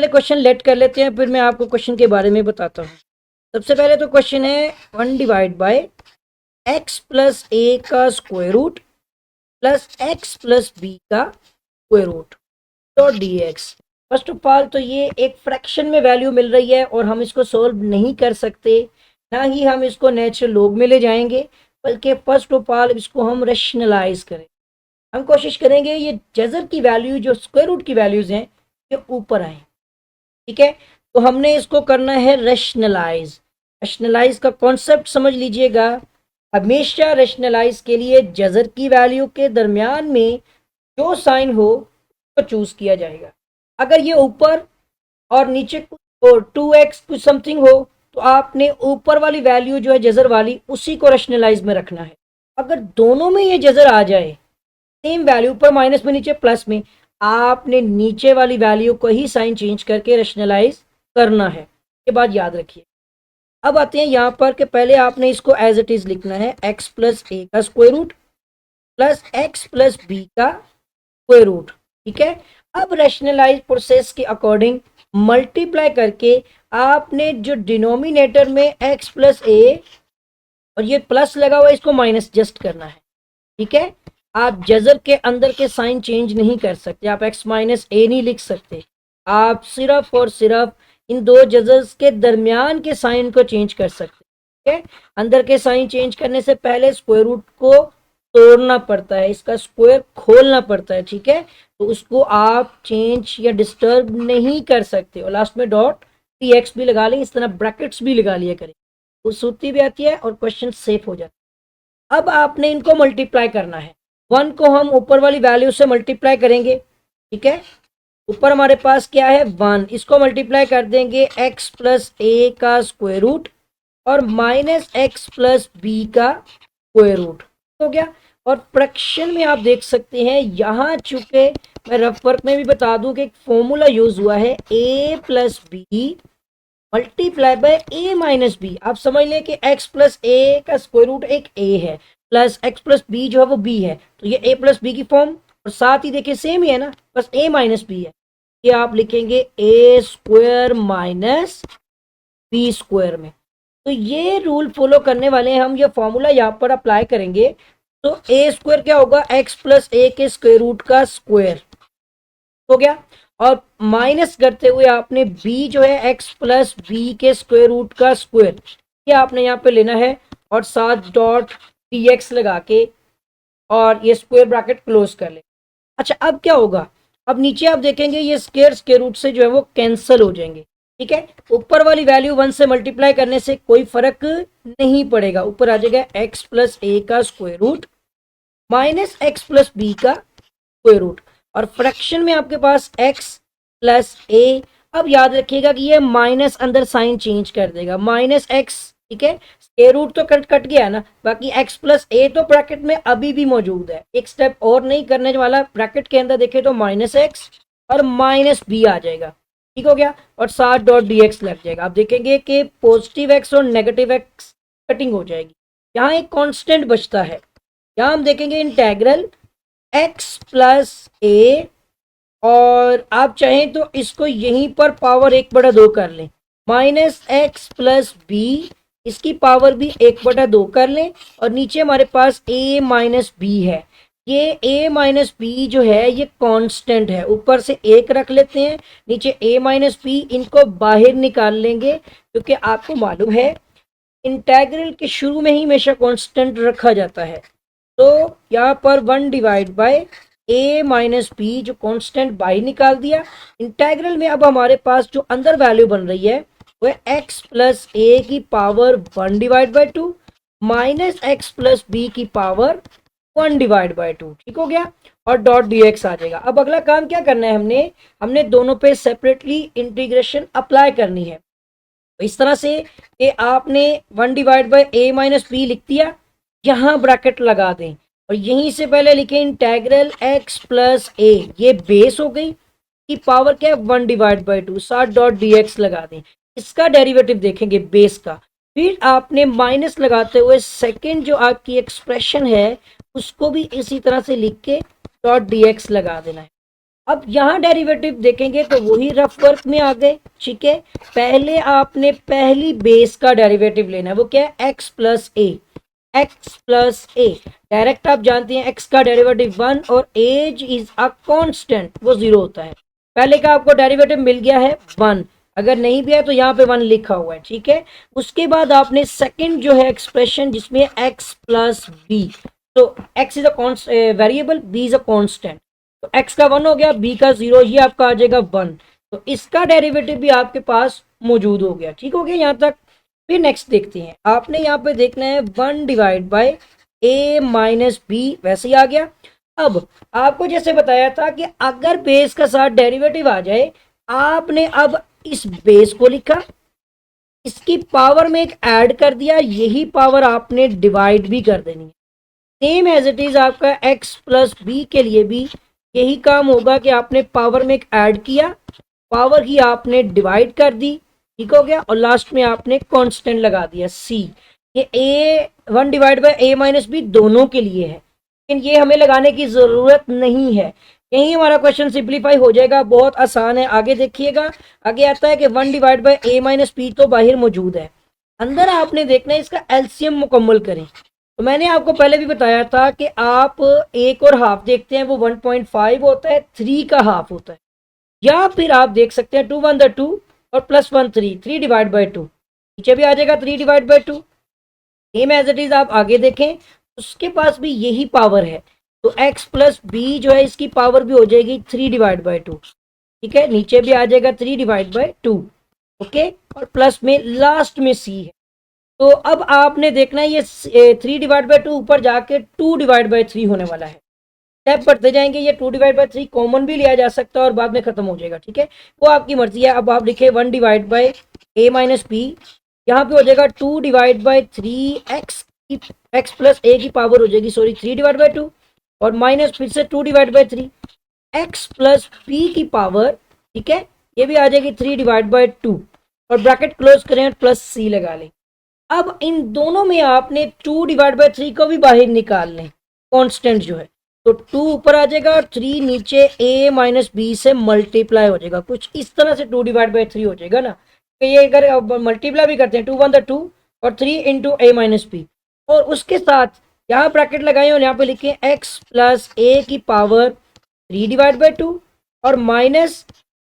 पहले question let कर लेते हैं, फिर मैं आपको क्वेश्चन के बारे में बताता हूँ। सबसे पहले तो क्वेश्चन है 1 divide by x plus a का square root plus x plus b का square root dot d x. First of all तो ये एक फ्रैक्शन में वैल्यू मिल रही है और हम इसको सोल्व नहीं कर सकते, ना ही हम इसको नेचुरल लॉग में ले जाएंगे, बल्कि फर्स्ट ऑफ ऑल इसको हम रेशनलाइज करें। हम कोशिश करेंगे ये जजर की वैल्यू जो स्क्वायर रूट की वैल्यूज हैं ये ऊपर आए। ठीक है, तो हमने इसको करना है रेशनलाइज। रेशनलाइज का कॉन्सेप्ट समझ लीजिएगा। हमेशा रेशनलाइज के लिए जजर की वैल्यू के दरमियान में जो साइन हो तो चूज किया जाएगा। अगर ये ऊपर और नीचे कुछ 2x कुछ समथिंग हो तो आपने ऊपर वाली वैल्यू जो है जजर वाली उसी को रेशनलाइज में रखना है। अगर दोनों में ये जजर आ जाए, सेम वैल्यू ऊपर माइनस में नीचे प्लस में, आपने नीचे वाली वैल्यू को ही साइन चेंज करके रेशनलाइज करना है। ये बात याद रखिए। अब आते हैं यहाँ पर कि पहले आपने इसको एज इट इज लिखना है x प्लस ए का square root plus x plus b का स्क्वायर रूट। ठीक है, अब रेशनलाइज प्रोसेस के अकॉर्डिंग मल्टीप्लाई करके आपने जो डिनोमिनेटर में x प्लस ए और ये प्लस लगा हुआ है इसको माइनस जस्ट करना है। ठीक है, आप जजर के अंदर के साइन चेंज नहीं कर सकते, आप x माइनस ए नहीं लिख सकते। आप सिर्फ और सिर्फ इन दो जजर्स के दरमियान के साइन को चेंज कर सकते। ठीक है, अंदर के साइन चेंज करने से पहले स्क्वायर रूट को तोड़ना पड़ता है, इसका स्क्वायर खोलना पड़ता है। ठीक है, तो उसको आप चेंज या डिस्टर्ब नहीं कर सकते। और लास्ट में डॉट टी एक्स भी लगा लें, इस तरह ब्रैकेट्स भी लगा लिया करें, तो सूती भी आती है और क्वेश्चन सेफ हो जाता है। अब आपने इनको मल्टीप्लाई करना है। 1 को हम ऊपर वाली वैल्यू से मल्टीप्लाई करेंगे। ठीक है, ऊपर हमारे पास क्या है 1, इसको मल्टीप्लाई कर देंगे x प्लस ए का स्क्वायर रूट और माइनस एक्स प्लस बी का स्क्वायर रूट हो गया। और फ्रैक्शन में आप देख सकते हैं यहाँ चूंकि मैं रफ वर्क में भी बता दूं कि एक फॉर्मूला यूज हुआ है a plus b multiply by a minus b. आप समझ लें कि x प्लस ए का स्क्वायर रूट एक a है प्लस x प्लस बी जो है वो b है, तो ये a प्लस बी की फॉर्म, और साथ ही देखिए सेम ही है ना, बस a माइनस बी है। ये आप लिखेंगे a square minus b square में। तो ये रूल फॉलो करने वाले हैं हम, ये फॉर्मूला यहाँ पर अप्लाई करेंगे तो a स्क्वायर क्या होगा x प्लस ए के स्क्वायर रूट का स्क्वायर हो गया, और माइनस करते हुए आपने b जो है x प्लस बी के स्क्वायर रूट का स्क्वायर, ये आपने यहाँ पे लेना है और साथ डॉट dx लगा के और ये स्क्वायर ब्रैकेट क्लोज कर ले। अच्छा, अब क्या होगा, अब नीचे आप देखेंगे ये स्क्वायर रूट से जो है वो कैंसिल हो जाएंगे। ठीक है, ऊपर वाली वैल्यू 1 से मल्टीप्लाई करने से कोई फर्क नहीं पड़ेगा, ऊपर आ जाएगा x प्लस ए का square root minus x plus b का स्क्वायर रूट, और फ्रैक्शन में आपके पास x प्लस ए। अब याद रखिएगा कि ये माइनस अंदर साइन चेंज कर देगा, माइनस एक्स। ठीक है, स्क्वायर रूट तो कट गया ना, बाकी x प्लस ए तो ब्रैकेट में अभी भी मौजूद है, एक स्टेप और नहीं करने वाला। ब्रैकेट के अंदर देखे तो माइनस एक्स और माइनस बी आ जाएगा। ठीक हो गया, और साथ डॉट डी एक्स लग जाएगा। आप देखेंगे कि पॉजिटिव एक्स और नेगेटिव एक्स कटिंग हो जाएगी। यहाँ एक कांस्टेंट बचता है, यहाँ हम देखेंगे इंटेग्रल x प्लस ए, और आप चाहें तो इसको यहीं पर पावर 1/2 कर लें, माइनस एक्स प्लस बी, इसकी पावर भी 1/2 कर लें, और नीचे हमारे पास a माइनस बी है। ये a माइनस बी जो है ये कांस्टेंट है, ऊपर से 1 रख लेते हैं, नीचे a माइनस बी, इनको बाहर निकाल लेंगे क्योंकि आपको मालूम है इंटेग्रल के शुरू में ही हमेशा कांस्टेंट रखा जाता है। तो यहाँ पर 1 divide by a minus b जो कांस्टेंट बाहर निकाल दिया। इंटेग्रल में अब हमारे पास जो अंदर वैल्यू बन रही है वो x प्लस ए की power 1 divide by 2 minus x plus b की पावर 1 डिवाइड बाई 2। ठीक हो गया, और डॉट डी एक्स आ जाएगा। अब अगला काम क्या करना है, हमने दोनों पे सेपरेटली इंटीग्रेशन अप्लाई करनी है। तो इस तरह से कि आपने 1 divide by a minus b लिख दिया, यहाँ ब्रैकेट लगा दें और यहीं से पहले लिखें इंटेग्रल x प्लस ए, ये बेस हो गई की पावर क्या है 1 डिवाइड बाई 2, साथ डॉट डी एक्स लगा दें। इसका डेरिवेटिव देखेंगे बेस का, फिर आपने माइनस लगाते हुए सेकंड जो आपकी एक्सप्रेशन है उसको भी इसी तरह से लिख के डॉट डी एक्स लगा देना है। अब यहाँ डेरिवेटिव देखेंगे तो वही रफ वर्क में आ गए, ठीक है। पहले आपने पहली बेस का डेरिवेटिव लेना है, वो क्या है, एक्स प्लस ए। एक्स प्लस ए डायरेक्ट आप जानते हैं एक्स का डेरिवेटिव 1 और एज इज अ कांस्टेंट, वो 0 होता है। पहले का आपको डेरिवेटिव मिल गया है 1, अगर नहीं भी है तो यहाँ पे 1 लिखा हुआ है, ठीक है। उसके बाद आपने सेकंड जो है एक्सप्रेशन जिसमें एक्स प्लस बी, तो x is a variable, b is a constant, तो एक्स का 1 हो गया, बी का 0, ये आपका आ जाएगा 1। तो इसका डेरिवेटिव भी आपके पास मौजूद हो गया, ठीक हो गया यहाँ तक। फिर नेक्स्ट देखते हैं, आपने यहाँ पे देखना है 1 divide by a minus b, वैसे ही आ गया। अब आपको जैसे बताया था कि अगर बेस का साथ डेरिवेटिव आ जाए, आपने अब इस बेस को लिखा, इसकी पावर में एक ऐड कर दिया, यही पावर आपने डिवाइड भी कर देनी है। सेम एज इट इज आपका एक्स प्लस बी के लिए भी यही काम होगा कि आपने पावर में एक ऐड किया, पावर ही आपने डिवाइड कर दी, ठीक हो गया, और लास्ट में आपने कांस्टेंट लगा दिया सी। ये a 1 divide by a minus b दोनों के लिए है, लेकिन ये हमें लगाने की जरूरत नहीं है, यही हमारा क्वेश्चन सिंप्लीफाई हो जाएगा, बहुत आसान है। आगे देखिएगा, आगे आता है कि 1 divide by a minus b तो बाहर मौजूद है, अंदर आपने देखना है इसका एलसीएम मुकम्मल करें। तो मैंने आपको पहले भी बताया था कि आप एक और हाफ देखते हैं, वो 1.5 होता है, 3 का हाफ होता है, या फिर आप देख सकते हैं 2 1 2 और प्लस 1 3, 3 डिवाइड बाई 2, नीचे भी आ जाएगा 3 divide by 2। Same as it is आप आगे देखें, उसके पास भी यही पावर है, तो x प्लस बी जो है इसकी पावर भी हो जाएगी 3 डिवाइड बाई 2, ठीक है, नीचे भी आ जाएगा 3 डिवाइड बाई 2, ओके, और प्लस में लास्ट में c है। तो अब आपने देखना है ये 3 डिवाइड बाई 2 ऊपर जाके 2 डिवाइड बाई 3 होने वाला है। स्टेप बढ़ते जाएंगे, ये 2 डिवाइड बाई 3 कॉमन भी लिया जा सकता है और बाद में खत्म हो जाएगा, ठीक है, वो आपकी मर्जी है। अब आप लिखे 1 divide by a minus b, यहाँ पे हो जाएगा 2 divide by 3 x, x plus a की पावर हो जाएगी, सॉरी 3 डिवाइड बाई 2, और माइनस फिर से 2 divide by 3 x plus b की पावर, ठीक है, ये भी आ जाएगी 3 डिवाइड बाई 2, और ब्रैकेट क्लोज करें और प्लस सी लगा लें। अब इन दोनों में आपने 2 डिवाइड बाई 3 को भी बाहर निकाल लें, कांस्टेंट जो है, तो 2 ऊपर आ जाएगा और 3 नीचे a माइनस बी से मल्टीप्लाई हो जाएगा, कुछ इस तरह से 2 डिवाइड बाई 3 हो जाएगा ना। तो ये अगर मल्टीप्लाई भी करते हैं 2 1 2 और 3 इंटू ए माइनस बी, और उसके साथ यहाँ ब्रैकेट लगाए और यहाँ पे लिखे x प्लस ए की पावर 3 डिवाइड बाई 2 और माइनस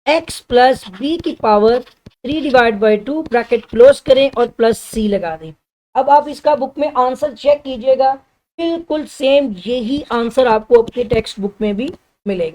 x प्लस बी की power 3 divide by 2, bracket close करें और प्लस सी लगा दें। अब आप इसका बुक में आंसर चेक कीजिएगा, बिल्कुल सेम यही आंसर आपको आपके टेक्स्ट बुक में भी मिलेगा।